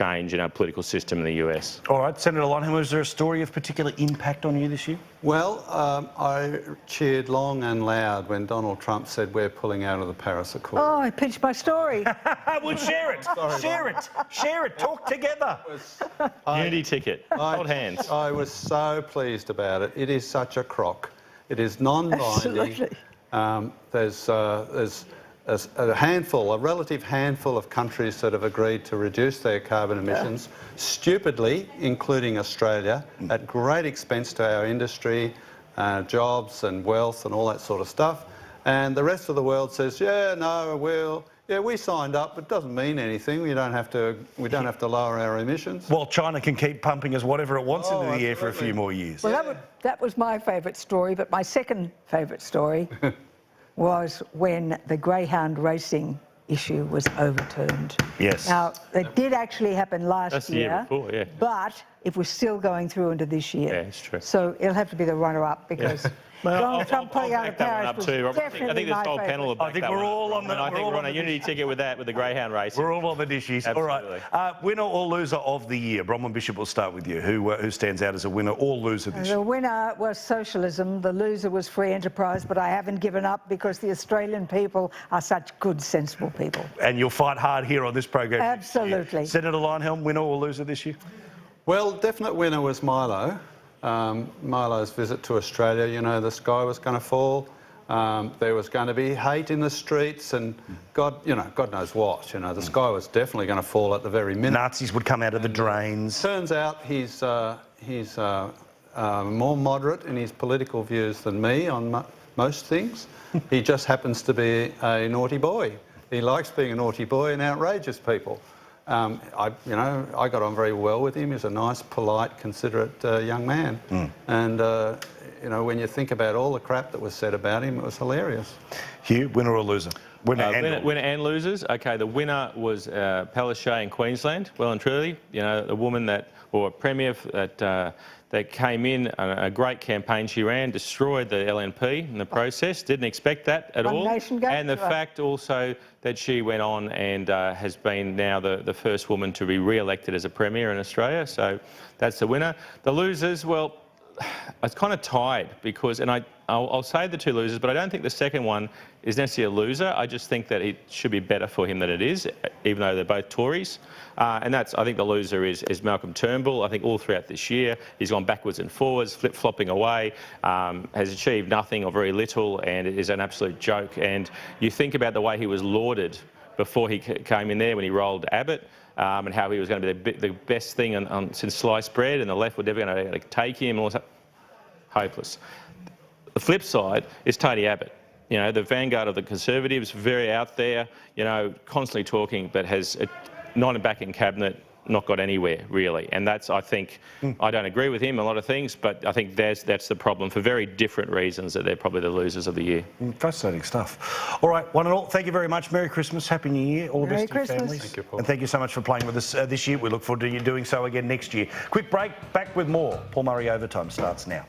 change in our political system in the US. All right, Senator Leyonhjelm, was there a story of particular impact on you this year? Well, I cheered long and loud when Donald Trump said we're pulling out of the Paris Accord. Oh, I pitched my story. Well, share it. Share it. Talk together. Unity ticket. Hold hands. I was so pleased about it. It is such a crock. It is non-binding. There's a relative handful of countries that have agreed to reduce their carbon emissions, stupidly, including Australia, at great expense to our industry, jobs and wealth and all that sort of stuff. And the rest of the world says, yeah, no, we signed up, but it doesn't mean anything. We don't have to lower our emissions. Well, China can keep pumping us whatever it wants into the air for a few more years. Well, that was my favourite story, but my second favourite story was when the greyhound racing issue was overturned. Yes. Now, it did actually happen last That's the year, year before, yeah. but it was still going through into this year. Yeah, it's true. So it'll have to be the runner-up because Donald Trump pulling out of Paris was definitely I think this whole panel will back I think that we're one all up. on the. I think we're on a unity ticket with that, with the greyhound race. We're all on the dishes. Absolutely. All right. Winner or loser of the year? Bronwyn Bishop, we'll start with you. Who stands out as a winner or loser this year? The winner was socialism, the loser was free enterprise, but I haven't given up because the Australian people are such good, sensible people. And you'll fight hard here on this program. Absolutely. Senator Leyonhjelm, winner or loser this year? Well, definite winner was Milo. Milo's visit to Australia, you know, the sky was going to fall. There was going to be hate in the streets and God knows what. You know, the sky was definitely going to fall at the very minute. Nazis would come out of the drains. Turns out he's more moderate in his political views than me on most things. He just happens to be a naughty boy. He likes being a naughty boy and outrages people. I got on very well with him. He's a nice, polite, considerate young man. And, when you think about all the crap that was said about him, it was hilarious. Hugh, winner or loser? Winner and losers. Okay, the winner was Palaszczuk in Queensland, well and truly. You know, a woman or a premier that came in, a great campaign she ran, destroyed the LNP in the process, didn't expect that at all. And the fact also that she went on and has been now the first woman to be re-elected as a premier in Australia, so that's the winner. The losers, well, it's kind of tied because, and I'll say the two losers, but I don't think the second one is necessarily a loser. I just think that it should be better for him than it is, even though they're both Tories. And I think the loser is Malcolm Turnbull. I think all throughout this year, he's gone backwards and forwards, flip-flopping away, has achieved nothing or very little, and it is an absolute joke. And you think about the way he was lauded before he came in there when he rolled Abbott, and how he was going to be the best thing since sliced bread, and the left were never going to take him. All that. Hopeless. The flip side is Tony Abbott. You know, the vanguard of the Conservatives, very out there, you know, constantly talking, but has not back in cabinet, not got anywhere, really. And that's, I think, I don't agree with him on a lot of things, but I think that's the problem for very different reasons that they're probably the losers of the year. Fascinating stuff. All right, one and all, thank you very much. Merry Christmas, Happy New Year, all the best to your families. Thank you, Paul. And thank you so much for playing with us this year. We look forward to you doing so again next year. Quick break, back with more. Paul Murray Overtime starts now.